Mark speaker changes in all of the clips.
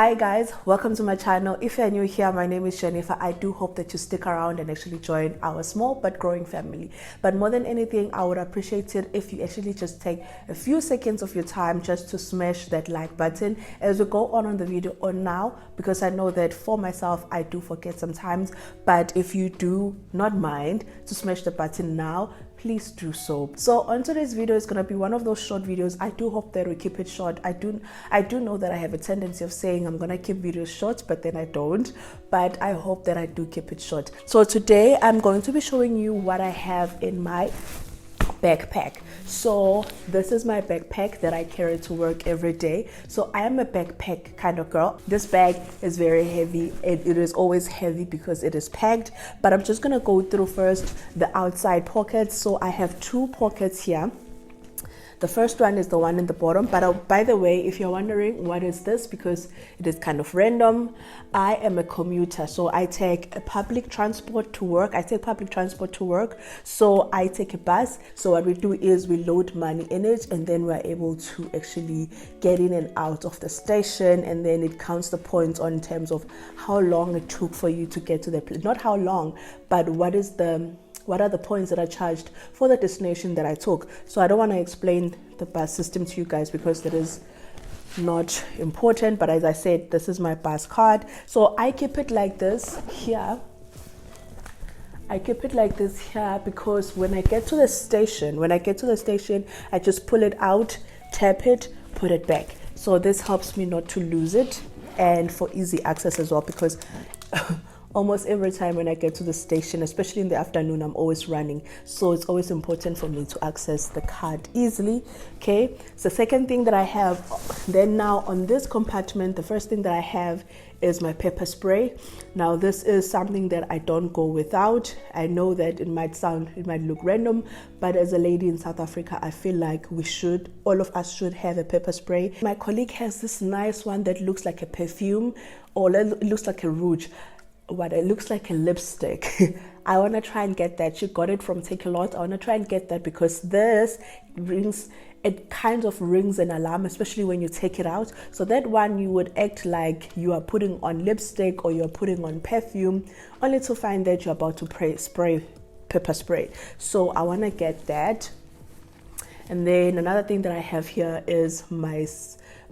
Speaker 1: Hi guys, welcome to my channel. If you're new here, my name is Jennifer. I do hope that you stick around and actually join our small but growing family. But more than anything, I would appreciate it if you actually just take a few seconds of your time just to smash that like button as we go on the video on now, because I know that for myself I do forget sometimes. But if you do not mind to smash the button now, please do so. So on today's video is gonna be one of those short videos. I do hope that we keep it short. I do know that I have a tendency of saying I'm gonna keep videos short, but then I don't. But I hope that I do keep it short. So today I'm going to be showing you what I have in my backpack. So this is my backpack that I carry to work every day. So I am a backpack kind of girl. This bag is very heavy. It is always heavy because it is packed, but I'm just gonna go through first the outside pockets. So I have two pockets here. The first one is the one in the bottom, but by the way, if you're wondering what is this, because it is kind of random, I am a commuter, so I take a public transport to work. So I take a bus. So what we do is we load money in it, and then we're able to actually get in and out of the station, and then it counts the points on terms of how long it took for you to get to the place. Not how long, but what are the points that are charged for the destination that I took. So I don't want to explain the bus system to you guys because that is not important. But as I said, this is my bus card. So I keep it like this here. Because when I get to the station, I just pull it out, tap it, put it back. So this helps me not to lose it, and for easy access as well, because almost every time when I get to the station, especially in the afternoon, I'm always running. So it's always important for me to access the card easily. Okay, so second thing that I have, then now on this compartment, the first thing that I have is my pepper spray. Now this is something that I don't go without. I know that it might look random, but as a lady in South Africa, I feel like all of us should have a pepper spray. My colleague has this nice one that looks like a perfume, or it looks like a rouge. It looks like a lipstick. I want to try and get that. She got it from Take a Lot. I want to try and get that because it kind of rings an alarm, especially when you take it out. So that one, you would act like you are putting on lipstick or you're putting on perfume, only to find that you're about to spray pepper spray. So I want to get that. And then another thing that I have here is my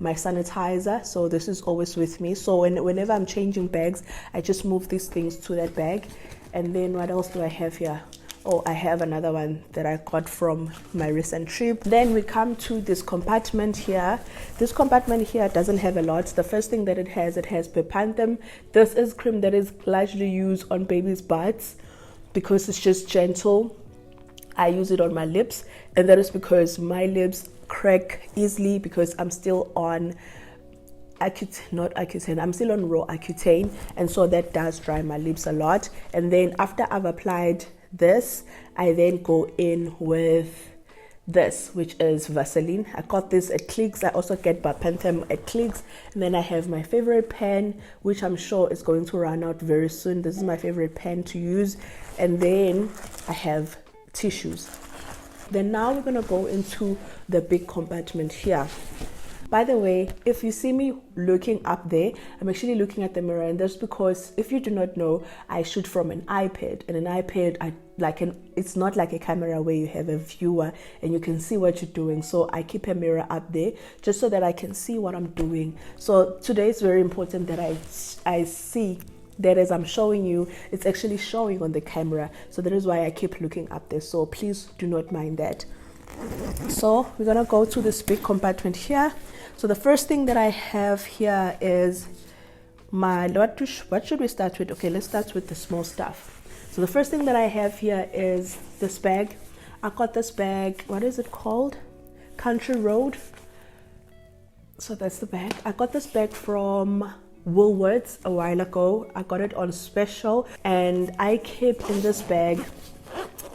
Speaker 1: sanitizer. So this is always with me. So whenever I'm changing bags, I just move these things to that bag. And then what else do I have here? Oh, I have another one that I got from my recent trip. Then we come to this compartment here. This compartment here doesn't have a lot. The first thing that it has Perfume. This is cream that is largely used on babies' butts because it's just gentle. I use it on my lips, and that is because my lips crack easily because I'm still on I'm still on raw Accutane, and so that does dry my lips a lot. And then after I've applied this, I then go in with this, which is Vaseline. I got this at Clicks. I also get Perfume at Clicks. And then I have my favorite pen, which I'm sure is going to run out very soon. This is my favorite pen to use. And then I have tissues. Then now we're gonna go into the big compartment here. By the way, if you see me looking up there, I'm actually looking at the mirror, and that's because, if you do not know, I shoot from an iPad, and an iPad, it's not like a camera where you have a viewer and you can see what you're doing. So I keep a mirror up there just so that I can see what I'm doing. So today it's very important that I see that as I'm showing you, it's actually showing on the camera. So that is why I keep looking up there. So please do not mind that. So we're gonna go to this big compartment here. So the first thing that I have here is what should we start with? Okay, let's start with the small stuff. So the first thing that I have here is this bag. I got this bag, what is it called? Country Road. So that's the bag. I got this bag from Woolworths a while ago. I got it on special, and I keep in this bag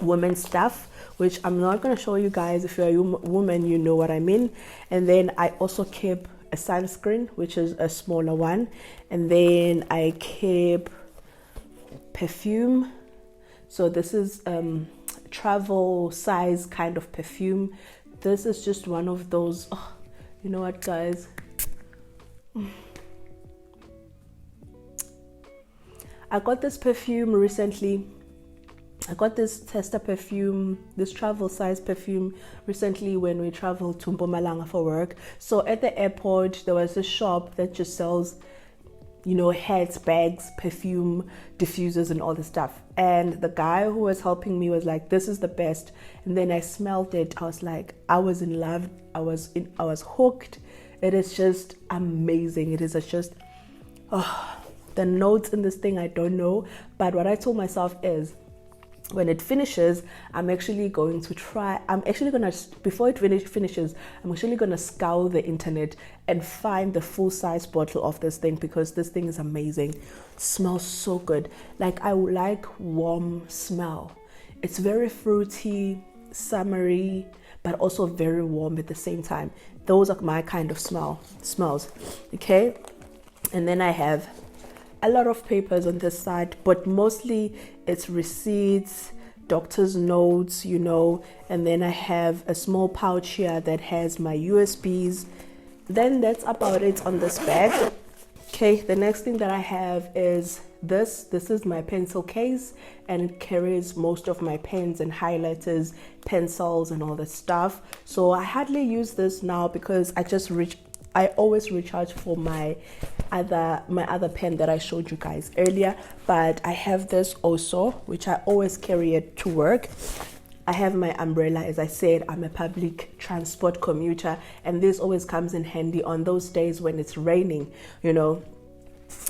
Speaker 1: women's stuff, which I'm not going to show you guys. If you're a woman, you know what I mean. And then I also keep a sunscreen, which is a smaller one. And then I keep perfume. So this is travel size kind of perfume. This is just one of those, you know what guys, I got this perfume recently. I got this tester perfume, this travel size perfume recently when we traveled to Mpumalanga for work. So at the airport, there was a shop that just sells, you know, hats, bags, perfume, diffusers, and all this stuff. And the guy who was helping me was like, this is the best. And then I smelled it. I was like, I was in love. I was hooked. It is just amazing. It is just, the notes in this thing, I don't know. But what I told myself is, when it finishes, I'm actually going to before it finishes, I'm actually going to scour the internet and find the full size bottle of this thing, because this thing is amazing. Smells so good. Like, I like warm smell. It's very fruity, summery, but also very warm at the same time. Those are my kind of smells. Okay. And then I have a lot of papers on this side, but mostly it's receipts, doctor's notes, you know, and then I have a small pouch here that has my USBs. Then that's about it on this bag. Okay, the next thing that I have is this is my pencil case, and it carries most of my pens and highlighters, pencils, and all that stuff. So I hardly use this now because I always recharge for my other pen that I showed you guys earlier. But I have this also, which I always carry it to work. I have my umbrella. As I said, I'm a public transport commuter, and this always comes in handy on those days when it's raining, you know.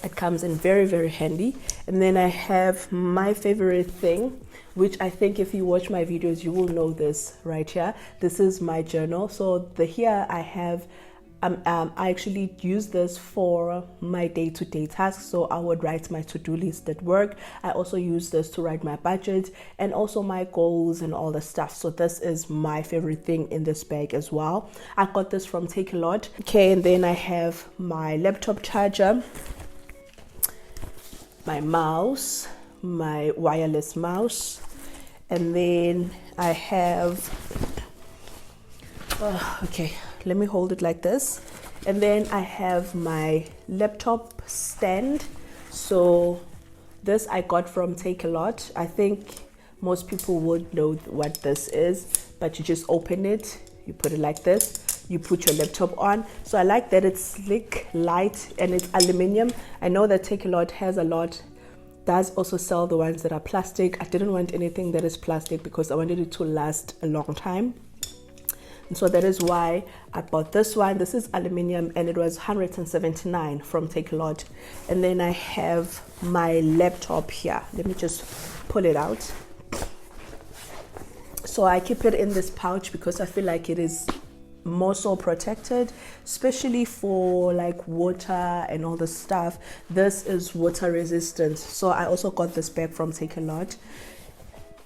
Speaker 1: It comes in very, very handy. And then I have my favorite thing, which I think if you watch my videos, you will know this right here. This is my journal. So here I have I actually use this for my day-to-day tasks. So I would write my to-do list at work. I also use this to write my budget and also my goals and all the stuff. So this is my favorite thing in this bag as well. I got this from Take a Lot. Okay, and then I have my laptop charger, my mouse, my wireless mouse, and then I have okay, let me hold it like this. And then I have my laptop stand. So this I got from Take a Lot. I think most people would know what this is, but you just open it, you put it like this, you put your laptop on. So I like that it's slick, light, and it's aluminium. I know that Take a Lot does also sell the ones that are plastic. I didn't want anything that is plastic because I wanted it to last a long time. And so that is why I bought this one. This is aluminium, and it was 179 from Take a Lot. And then I have my laptop here. Let me just pull it out. So I keep it in this pouch because I feel like it is more so protected, especially for like water and all the stuff. This is water resistant. So I also got this bag from Take a Lot,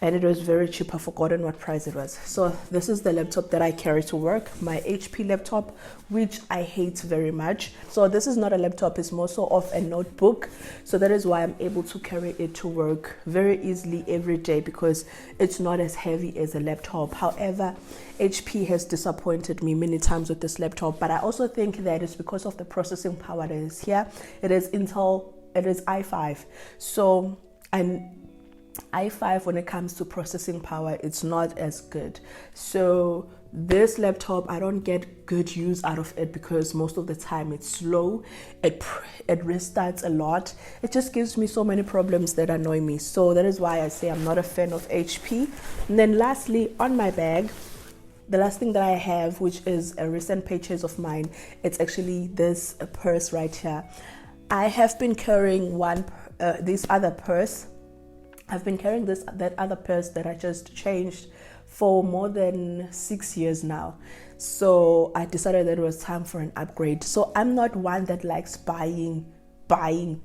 Speaker 1: and it was very cheap. I've forgotten what price it was. So this is the laptop that I carry to work, my HP laptop, which I hate very much. So this is not a laptop, it's more so of a notebook. So that is why I'm able to carry it to work very easily every day, because it's not as heavy as a laptop. However, HP has disappointed me many times with this laptop, but I also think that it's because of the processing power that is here. It is Intel, it is i5. So i5, when it comes to processing power, it's not as good. So this laptop, I don't get good use out of it because most of the time it's slow, it restarts a lot. It just gives me so many problems that annoy me. So that is why I say I'm not a fan of HP. And then lastly, on my bag, the last thing that I have, which is a recent purchase of mine, it's actually this purse right here. I have been carrying this other purse. I've been carrying that other purse that I just changed for more than 6 years now. So I decided that it was time for an upgrade. So I'm not one that likes buying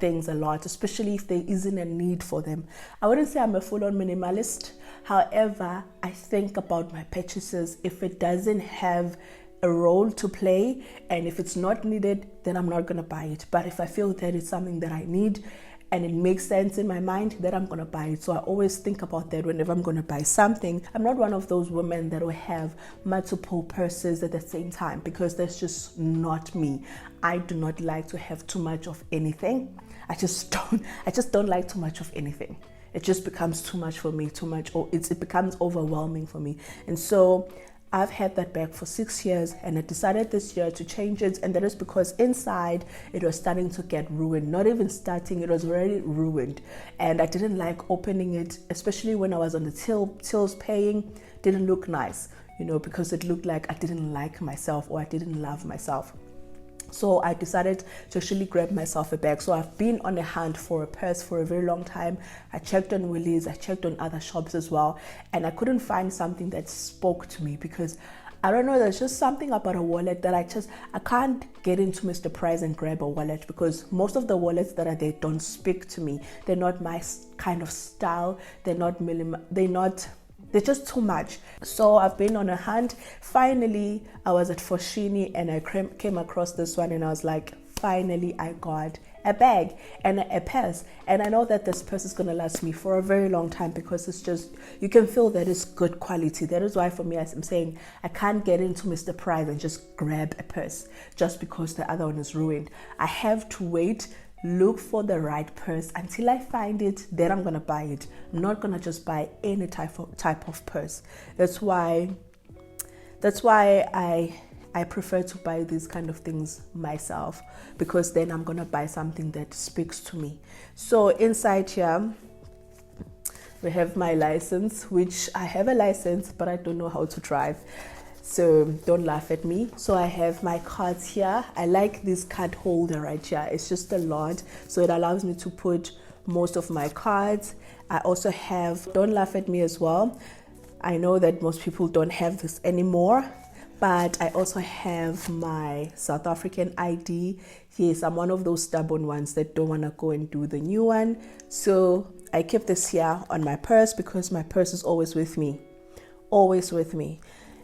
Speaker 1: things a lot, especially if there isn't a need for them. I wouldn't say I'm a full-on minimalist. However, I think about my purchases. If it doesn't have a role to play and if it's not needed, then I'm not gonna buy it. But if I feel that it's something that I need and it makes sense in my mind, that I'm gonna buy it. So I always think about that whenever I'm gonna buy something. I'm not one of those women that will have multiple purses at the same time, because that's just not me. I do not like to have too much of anything. I just don't like too much of anything. It just becomes too much for me, or it becomes overwhelming for me. And so I've had that bag for 6 years, and I decided this year to change it. And that is because inside it was starting to get ruined. Not even starting, it was already ruined. And I didn't like opening it, especially when I was on the tills paying. Didn't look nice, because it looked like I didn't like myself, or I didn't love myself. So I decided to actually grab myself a bag. So I've been on a hunt for a purse for a very long time. I checked on Woolies, I checked on other shops as well, and I couldn't find something that spoke to me, because I don't know, there's just something about a wallet that I can't get into Mr. Price and grab a wallet, because most of the wallets that are there don't speak to me. They're not my kind of style. They're just too much. So I've been on a hunt. Finally, I was at Foschini and I came across this one, and I was like, finally, I got a bag and a purse. And I know that this purse is going to last me for a very long time, because it's just, you can feel that it's good quality. That is why for me, as I'm saying, I can't get into Mr. Price and just grab a purse just because the other one is ruined. I have to wait, look for the right purse until I find it, then I'm gonna buy it. I'm not gonna just buy any type of purse. That's why I prefer to buy these kind of things myself, because then I'm gonna buy something that speaks to me. So inside here we have my license, which I have a license, but I don't know how to drive. So don't laugh at me. So I have my cards here. I like this card holder right here. It's just a lot, so it allows me to put most of my cards. I also have, don't laugh at me as well, I know that most people don't have this anymore, but I also have my South African ID. Yes, I'm one of those stubborn ones that don't want to go and do the new one. So I keep this here on my purse, because my purse is always with me.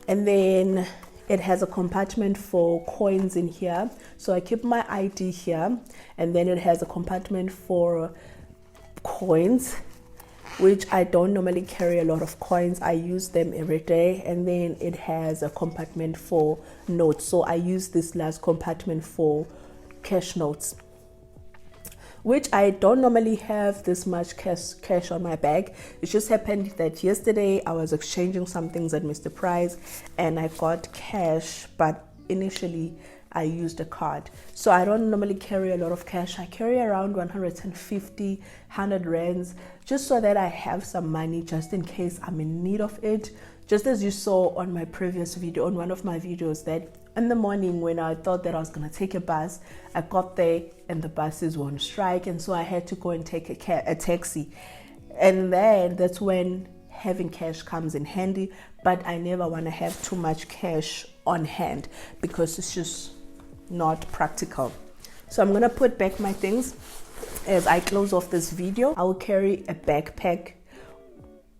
Speaker 1: And then it has a compartment for coins in here. So I keep my ID here, and then it has a compartment for coins, which I don't normally carry a lot of coins. I use them every day. And then it has a compartment for notes. So I use this last compartment for cash notes, which I don't normally have this much cash on my bag. It just happened that yesterday I was exchanging some things at Mr. Price and I got cash, but initially I used a card. So I don't normally carry a lot of cash. I carry around 150, 100 rands, just so that I have some money just in case I'm in need of it. Just as you saw on my previous video, on one of my videos, that in the morning when I thought that I was going to take a bus, I got there and the buses were on strike, and so I had to go and take a taxi. And then that's when having cash comes in handy, but I never want to have too much cash on hand, because it's just not practical. So I'm going to put back my things. As I close off this video, I will carry a backpack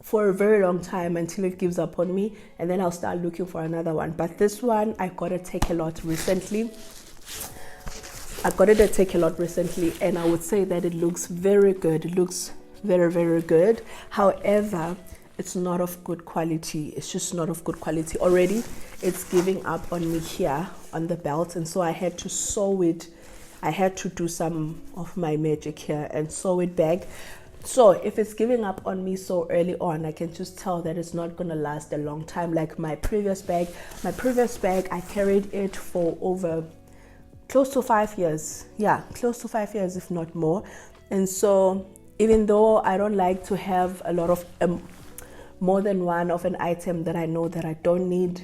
Speaker 1: for a very long time until it gives up on me, and then I'll start looking for another one. But this one I got at Take A Lot recently. And I would say that it looks very good. It looks very, very good. However, it's not of good quality. It's just not of good quality. Already it's giving up on me here on the belt, and so I had to sew it. I had to do some of my magic here and sew it back. So if it's giving up on me so early on, I can just tell that it's not gonna last a long time. Like my previous bag, I carried it for over close to 5 years. Yeah, close to 5 years, if not more. And so even though I don't like to have a lot of more than one of an item that I know that I don't need,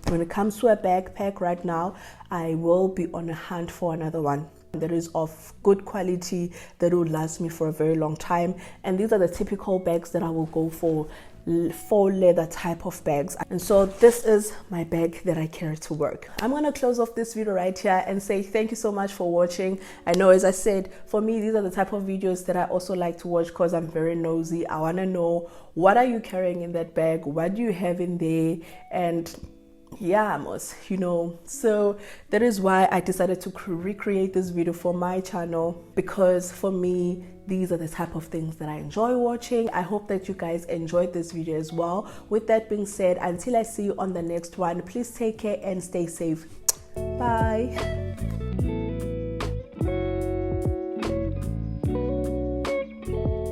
Speaker 1: when it comes to a backpack right now, I will be on a hunt for another one that is of good quality, that will last me for a very long time. And these are the typical bags that I will go for leather type of bags. And so this is my bag that I carry to work. I'm gonna close off this video right here and say thank you so much for watching. I know, as I said, for me these are the type of videos that I also like to watch, because I'm very nosy. I want to know, what are you carrying in that bag, what do you have in there? And yeah, so that is why I decided to recreate this video for my channel, because for me these are the type of things that I enjoy watching. I hope that you guys enjoyed this video as well. With that being said, until I see you on the next one, please take care and stay safe. Bye.